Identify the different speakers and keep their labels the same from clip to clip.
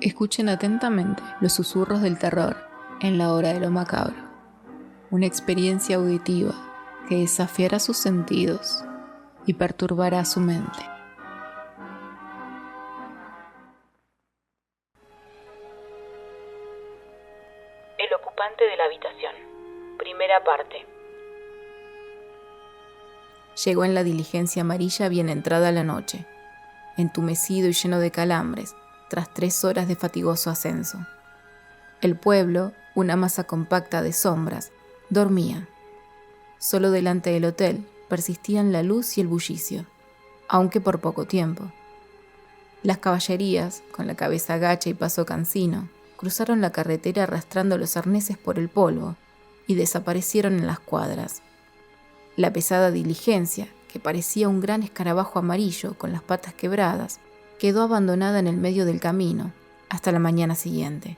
Speaker 1: Escuchen atentamente los susurros del terror en la hora de lo macabro. Una experiencia auditiva que desafiará sus sentidos y perturbará su mente.
Speaker 2: El ocupante de la habitación. Primera parte.
Speaker 1: Llegó en la diligencia amarilla bien entrada la noche, entumecido y lleno de calambres, tras 3 horas de fatigoso ascenso. El pueblo, una masa compacta de sombras, dormía. Solo delante del hotel persistían la luz y el bullicio, aunque por poco tiempo. Las caballerías, con la cabeza gacha y paso cansino, cruzaron la carretera arrastrando los arneses por el polvo y desaparecieron en las cuadras. La pesada diligencia, que parecía un gran escarabajo amarillo con las patas quebradas, quedó abandonada en el medio del camino hasta la mañana siguiente.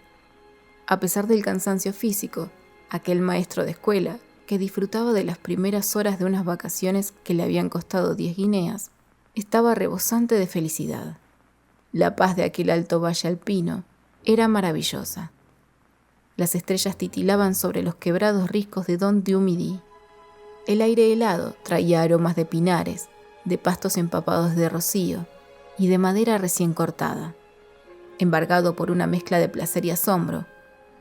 Speaker 1: A pesar del cansancio físico, aquel maestro de escuela, que disfrutaba de las primeras horas de unas vacaciones que le habían costado 10 guineas, estaba rebosante de felicidad. La paz de aquel alto valle alpino era maravillosa. Las estrellas titilaban sobre los quebrados riscos de Don Dieu-Midi. El aire helado traía aromas de pinares, de pastos empapados de rocío y de madera recién cortada. Embargado por una mezcla de placer y asombro,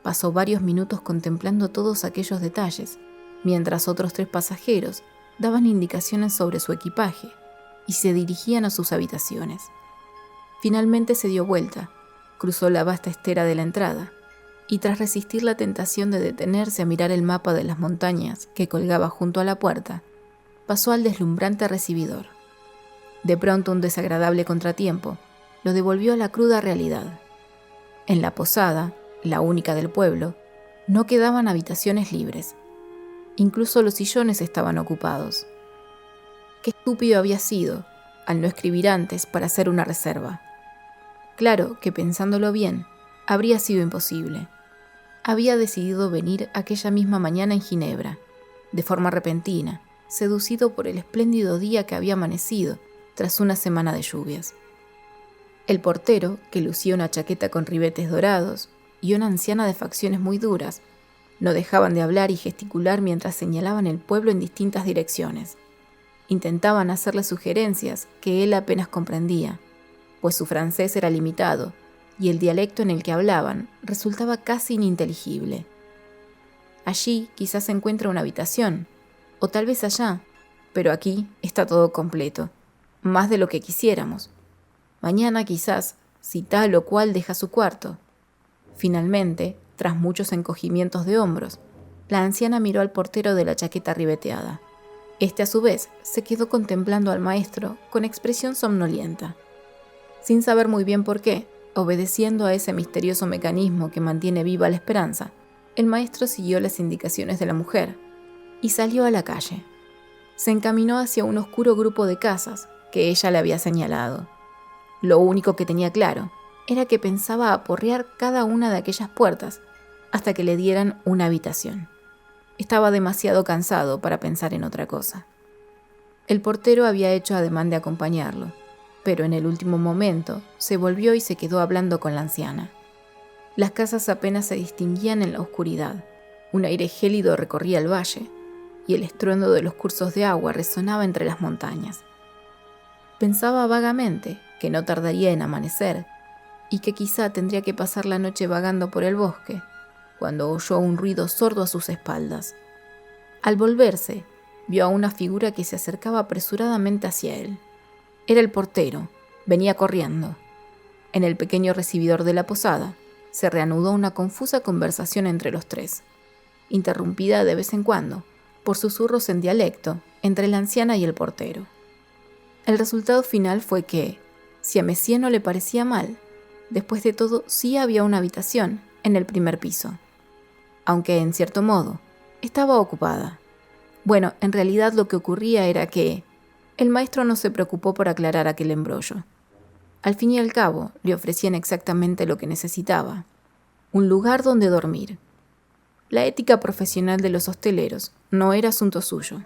Speaker 1: pasó varios minutos contemplando todos aquellos detalles, mientras otros 3 pasajeros daban indicaciones sobre su equipaje y se dirigían a sus habitaciones. Finalmente se dio vuelta, cruzó la vasta estera de la entrada y tras resistir la tentación de detenerse a mirar el mapa de las montañas que colgaba junto a la puerta, pasó al deslumbrante recibidor. De pronto un desagradable contratiempo lo devolvió a la cruda realidad. En la posada, la única del pueblo, no quedaban habitaciones libres. Incluso los sillones estaban ocupados. Qué estúpido había sido, al no escribir antes para hacer una reserva. Claro que pensándolo bien, habría sido imposible. Había decidido venir aquella misma mañana en Ginebra, de forma repentina, seducido por el espléndido día que había amanecido tras una semana de lluvias. El portero, que lucía una chaqueta con ribetes dorados y una anciana de facciones muy duras, no dejaban de hablar y gesticular mientras señalaban el pueblo en distintas direcciones. Intentaban hacerle sugerencias que él apenas comprendía, pues su francés era limitado y el dialecto en el que hablaban resultaba casi ininteligible. Allí quizás se encuentra una habitación, o tal vez allá, pero aquí está todo completo, más de lo que quisiéramos. Mañana quizás, si tal o cual deja su cuarto. Finalmente, tras muchos encogimientos de hombros, la anciana miró al portero de la chaqueta ribeteada. Este a su vez se quedó contemplando al maestro con expresión somnolienta. Sin saber muy bien por qué, obedeciendo a ese misterioso mecanismo que mantiene viva la esperanza, el maestro siguió las indicaciones de la mujer y salió a la calle. Se encaminó hacia un oscuro grupo de casas que ella le había señalado. Lo único que tenía claro era que pensaba aporrear cada una de aquellas puertas hasta que le dieran una habitación. Estaba demasiado cansado para pensar en otra cosa. El portero había hecho ademán de acompañarlo, pero en el último momento se volvió y se quedó hablando con la anciana. Las casas apenas se distinguían en la oscuridad. Un aire gélido recorría el valle y el estruendo de los cursos de agua resonaba entre las montañas. Pensaba vagamente que no tardaría en amanecer y que quizá tendría que pasar la noche vagando por el bosque, cuando oyó un ruido sordo a sus espaldas. Al volverse, vio a una figura que se acercaba apresuradamente hacia él. Era el portero, venía corriendo. En el pequeño recibidor de la posada se reanudó una confusa conversación entre los 3, interrumpida de vez en cuando por susurros en dialecto entre la anciana y el portero. El resultado final fue que, si a Messier no le parecía mal, después de todo sí había una habitación en el primer piso, aunque en cierto modo estaba ocupada. Bueno, en realidad lo que ocurría era que el maestro no se preocupó por aclarar aquel embrollo. Al fin y al cabo, le ofrecían exactamente lo que necesitaba: un lugar donde dormir. La ética profesional de los hosteleros no era asunto suyo.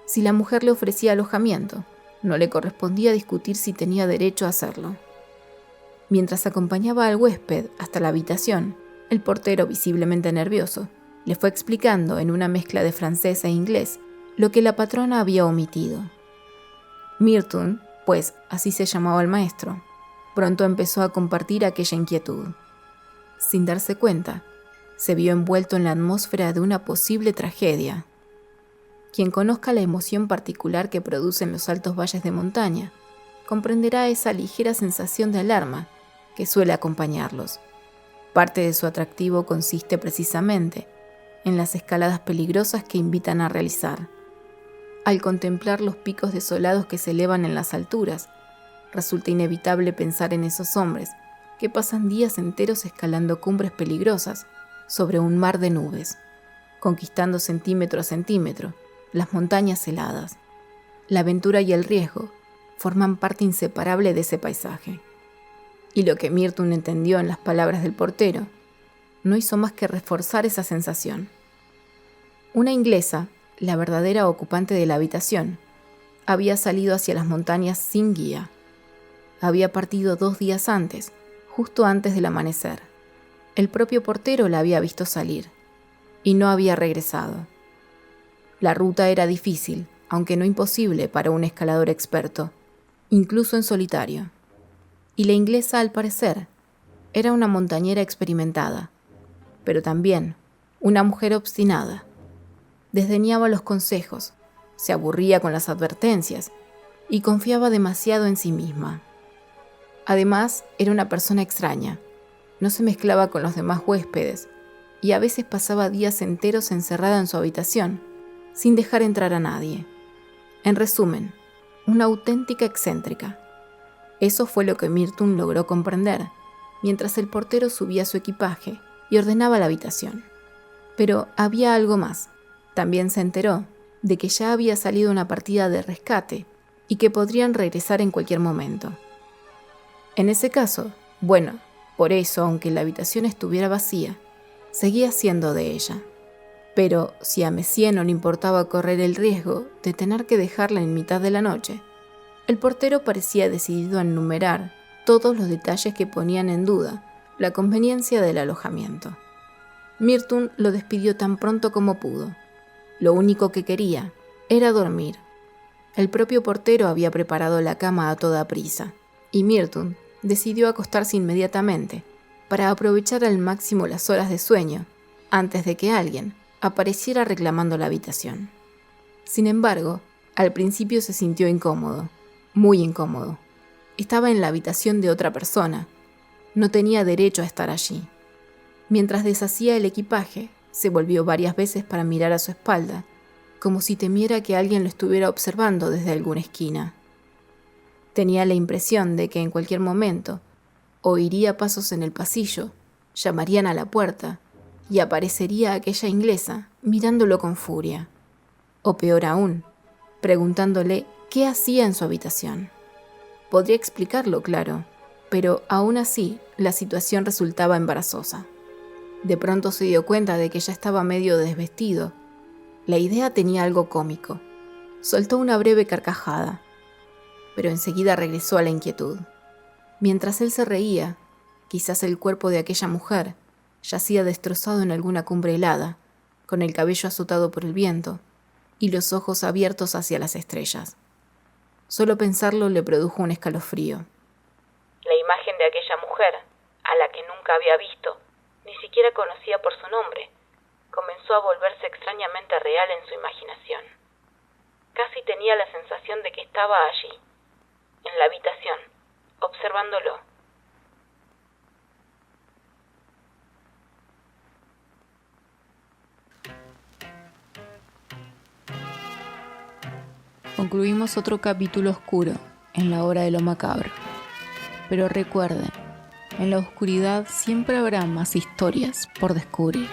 Speaker 1: Si la mujer le ofrecía alojamiento, no le correspondía discutir si tenía derecho a hacerlo. Mientras acompañaba al huésped hasta la habitación, el portero, visiblemente nervioso, le fue explicando en una mezcla de francés e inglés lo que la patrona había omitido. Mirton, pues así se llamaba el maestro, pronto empezó a compartir aquella inquietud. Sin darse cuenta, se vio envuelto en la atmósfera de una posible tragedia. Quien conozca la emoción particular que producen los altos valles de montaña, comprenderá esa ligera sensación de alarma que suele acompañarlos. Parte de su atractivo consiste precisamente en las escaladas peligrosas que invitan a realizar. Al contemplar los picos desolados que se elevan en las alturas, resulta inevitable pensar en esos hombres que pasan días enteros escalando cumbres peligrosas sobre un mar de nubes, conquistando centímetro a centímetro las montañas heladas. La aventura y el riesgo forman parte inseparable de ese paisaje. Y lo que Mirton entendió en las palabras del portero no hizo más que reforzar esa sensación. Una inglesa, la verdadera ocupante de la habitación, había salido hacia las montañas sin guía. Había partido 2 días antes, justo antes del amanecer. El propio portero la había visto salir y no había regresado. La ruta era difícil, aunque no imposible para un escalador experto, incluso en solitario. Y la inglesa, al parecer, era una montañera experimentada, pero también una mujer obstinada. Desdeñaba los consejos, se aburría con las advertencias y confiaba demasiado en sí misma. Además, era una persona extraña, no se mezclaba con los demás huéspedes y a veces pasaba días enteros encerrada en su habitación, sin dejar entrar a nadie. En resumen, una auténtica excéntrica. Eso fue lo que Mirton logró comprender, mientras el portero subía su equipaje y ordenaba la habitación. Pero había algo más. También se enteró de que ya había salido una partida de rescate y que podrían regresar en cualquier momento. En ese caso, bueno, por eso, aunque la habitación estuviera vacía, seguía siendo de ella. Pero si a Messier no le importaba correr el riesgo de tener que dejarla en mitad de la noche, el portero parecía decidido a enumerar todos los detalles que ponían en duda la conveniencia del alojamiento. Mirton lo despidió tan pronto como pudo. Lo único que quería era dormir. El propio portero había preparado la cama a toda prisa, y Mirton decidió acostarse inmediatamente para aprovechar al máximo las horas de sueño antes de que alguien apareciera reclamando la habitación. Sin embargo, al principio se sintió incómodo, muy incómodo. Estaba en la habitación de otra persona. No tenía derecho a estar allí. Mientras deshacía el equipaje, se volvió varias veces para mirar a su espalda, como si temiera que alguien lo estuviera observando desde alguna esquina. Tenía la impresión de que en cualquier momento oiría pasos en el pasillo, llamarían a la puerta y aparecería aquella inglesa mirándolo con furia. O peor aún, preguntándole qué hacía en su habitación. Podría explicarlo, claro, pero aún así la situación resultaba embarazosa. De pronto se dio cuenta de que ya estaba medio desvestido. La idea tenía algo cómico. Soltó una breve carcajada, pero enseguida regresó a la inquietud. Mientras él se reía, quizás el cuerpo de aquella mujer yacía destrozado en alguna cumbre helada, con el cabello azotado por el viento y los ojos abiertos hacia las estrellas. Solo pensarlo le produjo un escalofrío.
Speaker 2: La imagen de aquella mujer, a la que nunca había visto, ni siquiera conocía por su nombre, comenzó a volverse extrañamente real en su imaginación. Casi tenía la sensación de que estaba allí, en la habitación, observándolo.
Speaker 1: Concluimos otro capítulo oscuro en la hora de lo macabro. Pero recuerden, en la oscuridad siempre habrá más historias por descubrir.